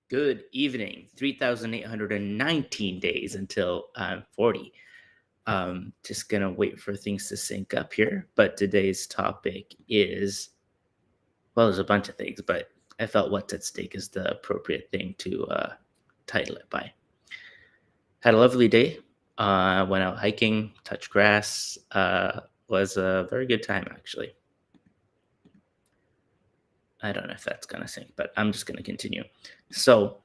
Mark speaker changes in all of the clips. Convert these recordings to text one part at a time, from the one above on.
Speaker 1: Good evening. 3,819 days until I'm 40. Just gonna wait for things to sync up here. But today's topic is, well, there's a bunch of things, but I felt what's at stake is the appropriate thing to title it by. Had a lovely day. Went out hiking, touched grass. Was a very good time, actually. I don't know if that's gonna sync, but I'm just gonna continue. So,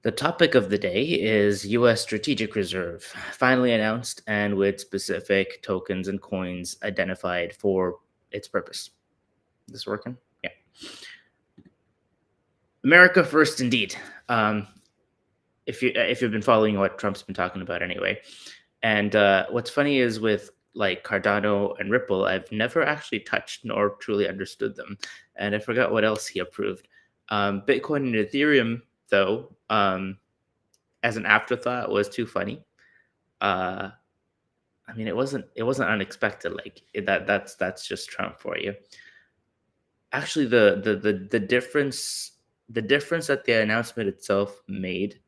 Speaker 1: the topic of the day is US Strategic Reserve, finally announced and with specific tokens and coins identified for its purpose. This working? Yeah. America first, indeed. Um, if you've been following what Trump's been talking about, anyway. And what's funny is with like Cardano and Ripple, I've never actually touched nor truly understood them, and I forgot what else he approved. Bitcoin and Ethereum, though, as an afterthought, was too funny. Uh, I mean, it wasn't unexpected. Like that's just Trump for you. Actually, the difference that the announcement itself made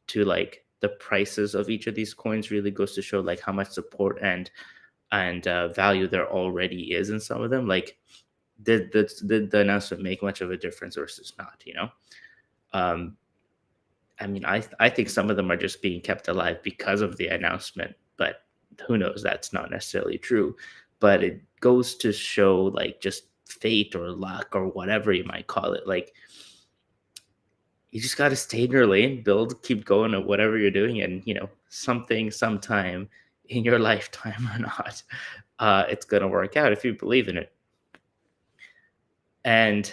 Speaker 1: to like the prices of each of these coins really goes to show like how much support and value there already is in some of them. Like, did the announcement make much of a difference versus not? Um, I mean, I think some of them are just being kept alive because of the announcement, but who knows? That's not necessarily true. But it goes to show like just fate or luck or whatever you might call it. Like, you just got to stay in your lane, build, keep going at whatever you're doing, and something, sometime in your lifetime or not, it's gonna work out if you believe in it. And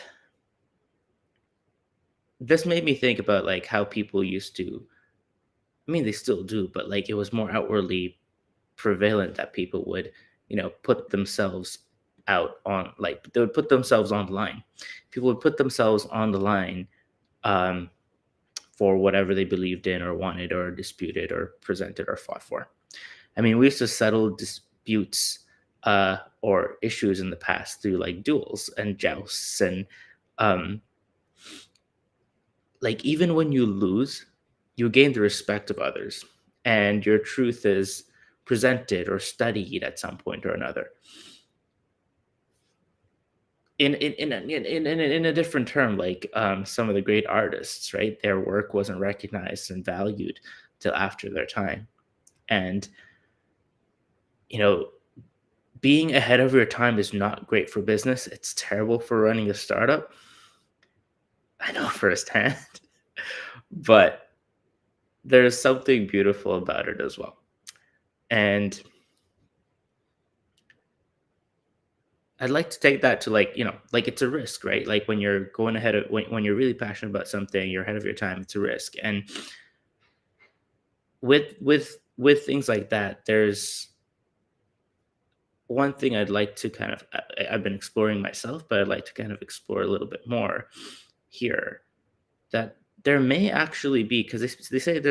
Speaker 1: this made me think about like how people used to. I mean, they still do, but like it was more outwardly prevalent that people would, put themselves out on, like, they would put themselves on the line. People would put themselves on the line, um, for whatever they believed in or wanted or disputed or presented or fought for. I mean, we used to settle disputes or issues in the past through like duels and jousts and um, like even when you lose, you gain the respect of others, and your truth is presented or studied at some point or another. In a different term, like some of the great artists, right? Their work wasn't recognized and valued till after their time, and you know, being ahead of your time is not great for business. It's terrible for running a startup. I know firsthand, but there's something beautiful about it as well. And I'd like to take that to like, like it's a risk, right? Like when you're going ahead of when you're really passionate about something, you're ahead of your time, it's a risk. And with things like that, there's one thing I'd like to kind of I've been exploring myself, but I'd like to kind of explore a little bit more here, that there may actually be, because they say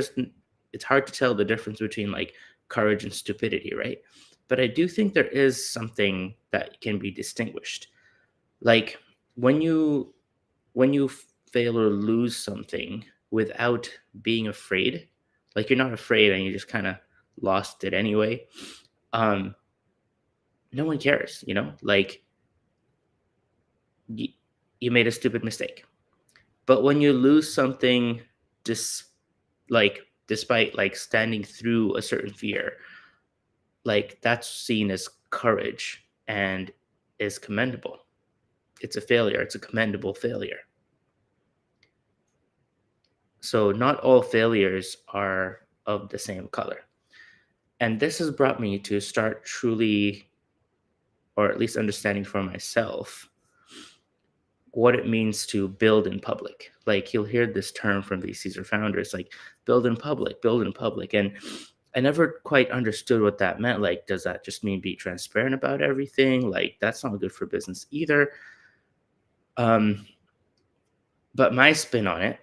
Speaker 1: it's hard to tell the difference between like courage and stupidity, right? But I do think there is something that can be distinguished. Like when you fail or lose something without being afraid, like you're not afraid and you just kind of lost it anyway. Um, no one cares, like you, you made a stupid mistake. But when you lose something, dis like despite like standing through a certain fear, like that's seen as courage and is commendable. It's a failure. It's a commendable failure. So not all failures are of the same color. And this has brought me to start truly, or at least understanding for myself, what it means to build in public. Like you'll hear this term from these Caesar founders, like build in public, build in public. And I never quite understood what that meant. Like, does that just mean be transparent about everything? Like, that's not good for business either. Um, but my spin on it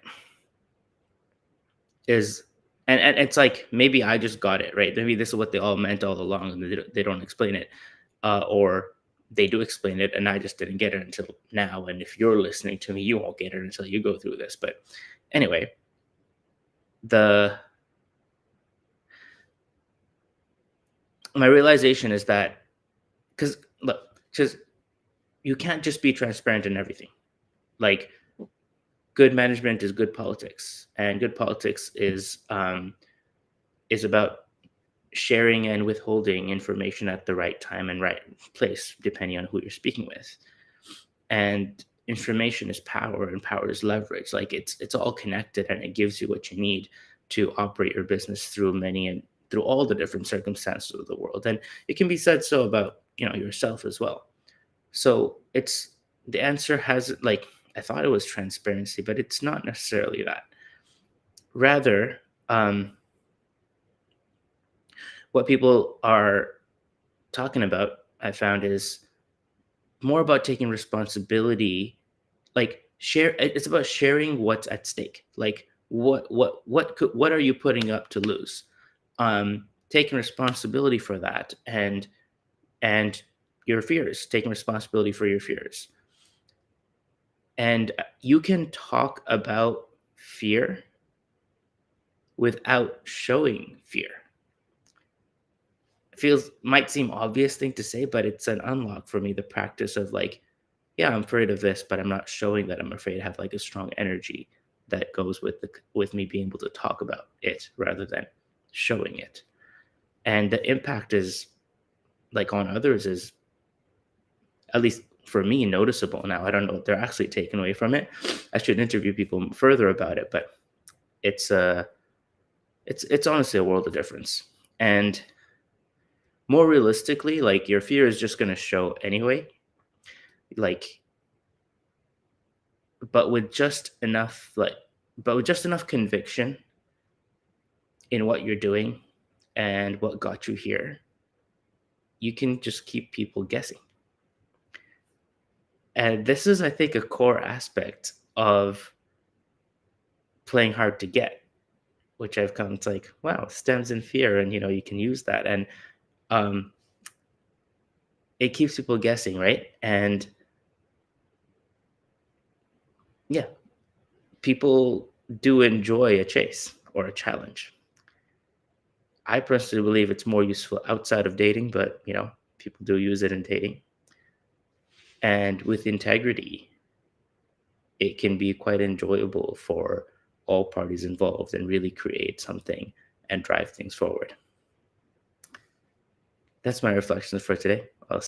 Speaker 1: is, and it's like maybe I just got it right. Maybe this is what they all meant all along, and they don't explain it, or they do explain it, and I just didn't get it until now. And if you're listening to me, you won't get it until you go through this. But anyway, the my realization is that because look, because you can't just be transparent in everything. Like good management is good politics, and good politics is about sharing and withholding information at the right time and right place, depending on who you're speaking with. And information is power, and power is leverage. Like it's all connected, and it gives you what you need to operate your business through many and through all the different circumstances of the world. And it can be said so about yourself as well. So it's the answer has like I thought it was transparency, but it's not necessarily that. Rather, what people are talking about, I found, is more about taking responsibility. Like it's about sharing what's at stake. Like what are you putting up to lose? Taking responsibility for that, and your fears, taking responsibility for your fears. And you can talk about fear without showing fear. Feels might seem obvious thing to say, but it's an unlock for me, the practice of like, yeah, I'm afraid of this, but I'm not showing that I'm afraid. I have like a strong energy that goes with me being able to talk about it rather than showing it. And the impact is like on others is, at least for me, noticeable now. I don't know what they're actually taking away from it. I should interview people further about it, but it's it's honestly a world of difference. And more realistically, like your fear is just going to show anyway. Like, but with just enough, but with just enough conviction in what you're doing and what got you here, you can just keep people guessing. And this is, I think, a core aspect of playing hard to get, which I've come to like, wow, stems in fear, and you can use that, and um, it keeps people guessing, right? And yeah, people do enjoy a chase or a challenge. I personally believe it's more useful outside of dating, but people do use it in dating. And with integrity, it can be quite enjoyable for all parties involved and really create something and drive things forward. That's my reflections for today. I'll